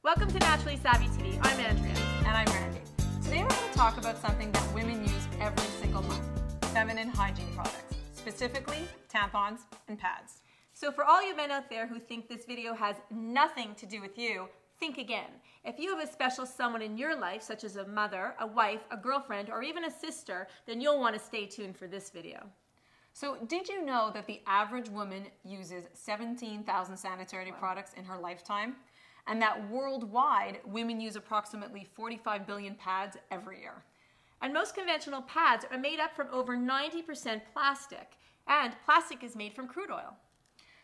Welcome to Naturally Savvy TV. I'm Andrea. And I'm Randy. Today we're going to talk about something that women use every single month, feminine hygiene products, specifically tampons and pads. So for all you men out there who think this video has nothing to do with you, think again. If you have a special someone in your life, such as a mother, a wife, a girlfriend, or even a sister, then you'll want to stay tuned for this video. So did you know that the average woman uses 17,000 sanitary products in her lifetime? And that worldwide, women use approximately 45 billion pads every year. And most conventional pads are made up from over 90% plastic, and plastic is made from crude oil.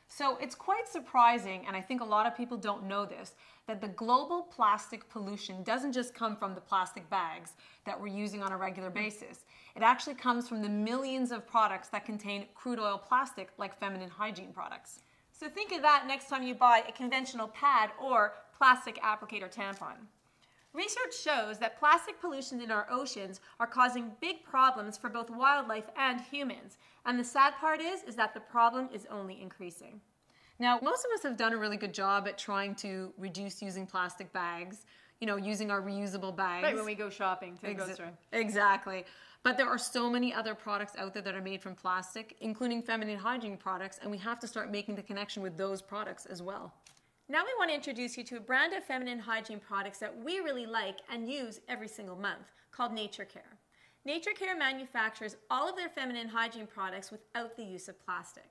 So it's quite surprising, and I think a lot of people don't know this, that the global plastic pollution doesn't just come from the plastic bags that we're using on a regular basis. It actually comes from the millions of products that contain crude oil plastic, like feminine hygiene products. So think of that next time you buy a conventional pad or plastic applicator tampon. Research shows that plastic pollution in our oceans are causing big problems for both wildlife and humans. And the sad part is that the problem is only increasing. Now, most of us have done a really good job at trying to reduce using plastic bags, using our reusable bags. Right, when we go shopping to the grocery. Exactly. But there are so many other products out there that are made from plastic, including feminine hygiene products, and we have to start making the connection with those products as well. Now we want to introduce you to a brand of feminine hygiene products that we really like and use every single month, called Natracare. Natracare manufactures all of their feminine hygiene products without the use of plastic.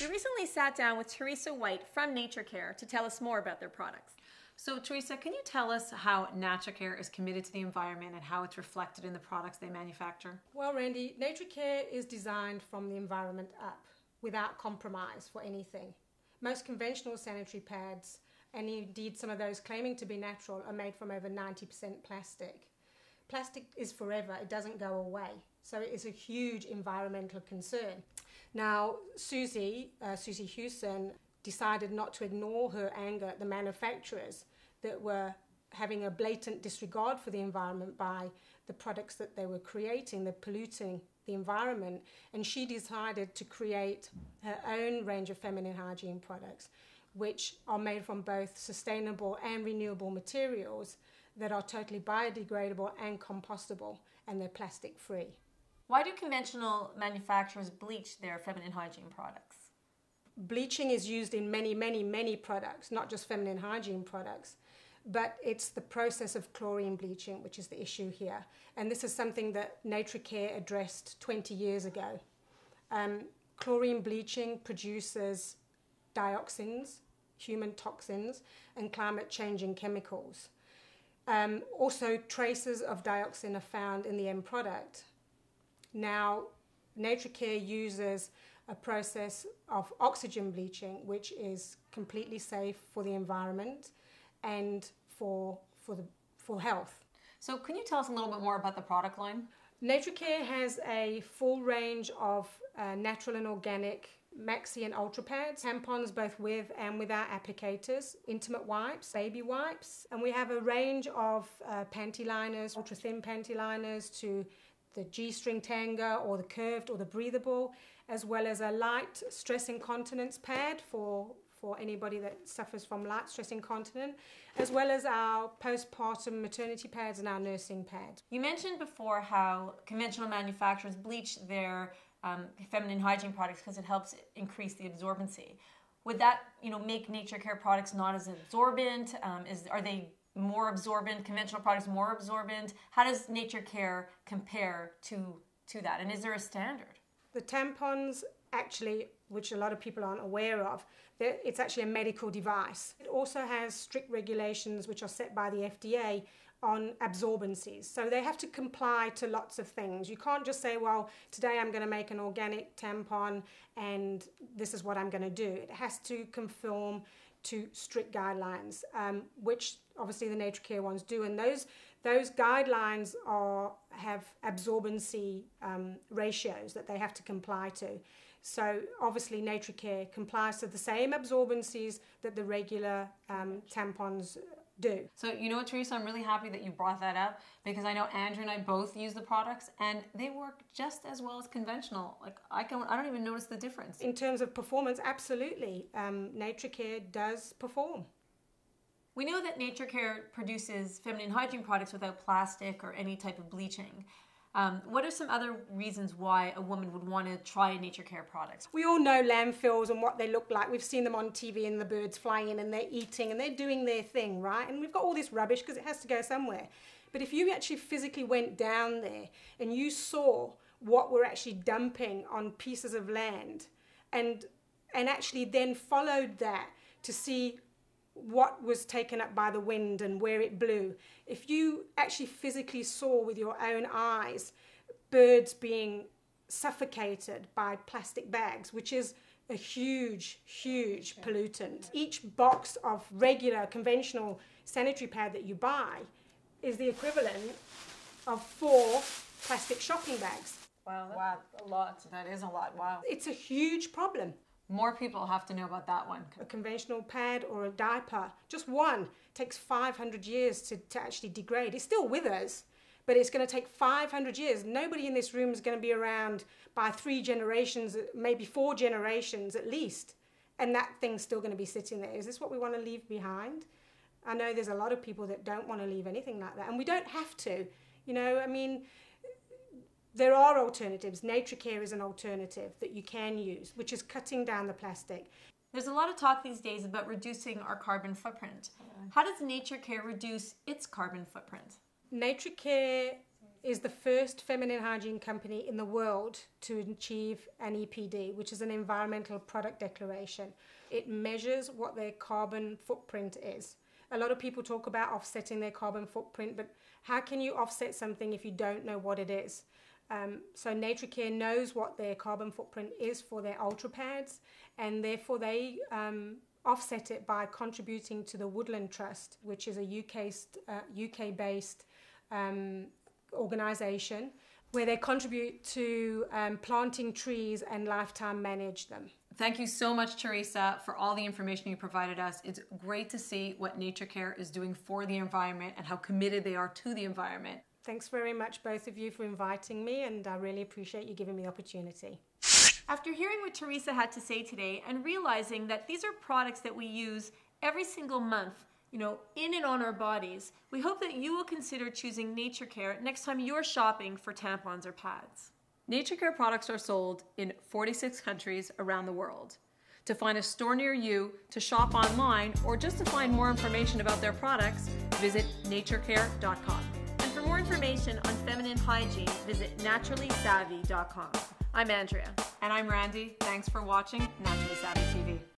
We recently sat down with Teresa White from Natracare to tell us more about their products. So Teresa, can you tell us how Natracare is committed to the environment and how it's reflected in the products they manufacture? Well, Randy, Natracare is designed from the environment up, without compromise for anything. Most conventional sanitary pads, and indeed some of those claiming to be natural, are made from over 90% plastic. Plastic is forever, it doesn't go away, so it is a huge environmental concern. Now, Susie Houston decided not to ignore her anger at the manufacturers that were having a blatant disregard for the environment by the products that they were creating, they're polluting the environment, and she decided to create her own range of feminine hygiene products, which are made from both sustainable and renewable materials that are totally biodegradable and compostable, and they're plastic free. Why do conventional manufacturers bleach their feminine hygiene products? Bleaching is used in many products, not just feminine hygiene products, but it's the process of chlorine bleaching which is the issue here. And this is something that Natracare addressed 20 years ago. Chlorine bleaching produces dioxins, human toxins, and climate-changing chemicals. Also, traces of dioxin are found in the end product. Now, Natracare uses a process of oxygen bleaching, which is completely safe for the environment and for health. So can you tell us a little bit more about the product line? Natracare has a full range of natural and organic maxi and ultra pads, tampons both with and without applicators, intimate wipes, baby wipes, and we have a range of panty liners, ultra thin panty liners to the G-string tanga or the curved or the breathable, as well as a light stress incontinence pad for anybody that suffers from light stress incontinence, as well as our postpartum maternity pads and our nursing pads. You mentioned before how conventional manufacturers bleach their feminine hygiene products because it helps increase the absorbency. Would that make Natracare products not as absorbent? Are they more absorbent, conventional products more absorbent? How does Natracare compare to that? And is there a standard? The tampons actually, which a lot of people aren't aware of, it's actually a medical device. It also has strict regulations which are set by the FDA on absorbencies. So they have to comply to lots of things. You can't just say, well, today I'm going to make an organic tampon and this is what I'm going to do. It has to conform to strict guidelines, which obviously the Natracare ones do, and those guidelines have absorbency ratios that they have to comply to. So obviously Natracare complies to the same absorbencies that the regular tampons do. So you know what, Teresa, I'm really happy that you brought that up, because I know Andrew and I both use the products and they work just as well as conventional. Like I don't even notice the difference. In terms of performance, absolutely. Natracare does perform. We know that Natracare produces feminine hygiene products without plastic or any type of bleaching. What are some other reasons why a woman would want to try Natracare products? We all know landfills and what they look like. We've seen them on TV and the birds flying in and they're eating and they're doing their thing, right? And we've got all this rubbish because it has to go somewhere. But if you actually physically went down there and you saw what we're actually dumping on pieces of land and actually then followed that to see what was taken up by the wind and where it blew. If you actually physically saw with your own eyes birds being suffocated by plastic bags, which is a huge, huge pollutant. Each box of regular conventional sanitary pad that you buy is the equivalent of 4 plastic shopping bags. Wow, that's a lot. That is a lot. Wow. It's a huge problem. More people have to know about that one. A conventional pad or a diaper, just one, takes 500 years to actually degrade. It's still with us, but it's going to take 500 years. Nobody in this room is going to be around by 3 generations, maybe 4 generations at least, and that thing's still going to be sitting there. Is this what we want to leave behind? I know there's a lot of people that don't want to leave anything like that, and we don't have to. You know, I mean, there are alternatives. Natracare is an alternative that you can use, which is cutting down the plastic. There's a lot of talk these days about reducing our carbon footprint. How does Natracare reduce its carbon footprint? Natracare is the first feminine hygiene company in the world to achieve an EPD, which is an environmental product declaration. It measures what their carbon footprint is. A lot of people talk about offsetting their carbon footprint, but how can you offset something if you don't know what it is? So Natracare knows what their carbon footprint is for their ultra pads, and therefore they offset it by contributing to the Woodland Trust, which is a UK-based organisation where they contribute to planting trees and lifetime manage them. Thank you so much, Teresa, for all the information you provided us. It's great to see what Natracare is doing for the environment and how committed they are to the environment. Thanks very much, both of you, for inviting me, and I really appreciate you giving me the opportunity. After hearing what Teresa had to say today and realizing that these are products that we use every single month, you know, in and on our bodies, we hope that you will consider choosing Natracare next time you're shopping for tampons or pads. Natracare products are sold in 46 countries around the world. To find a store near you, to shop online, or just to find more information about their products, visit natracare.com. For more information on feminine hygiene, visit naturallysavvy.com. I'm Andrea. And I'm Randy. Thanks for watching Naturally Savvy TV.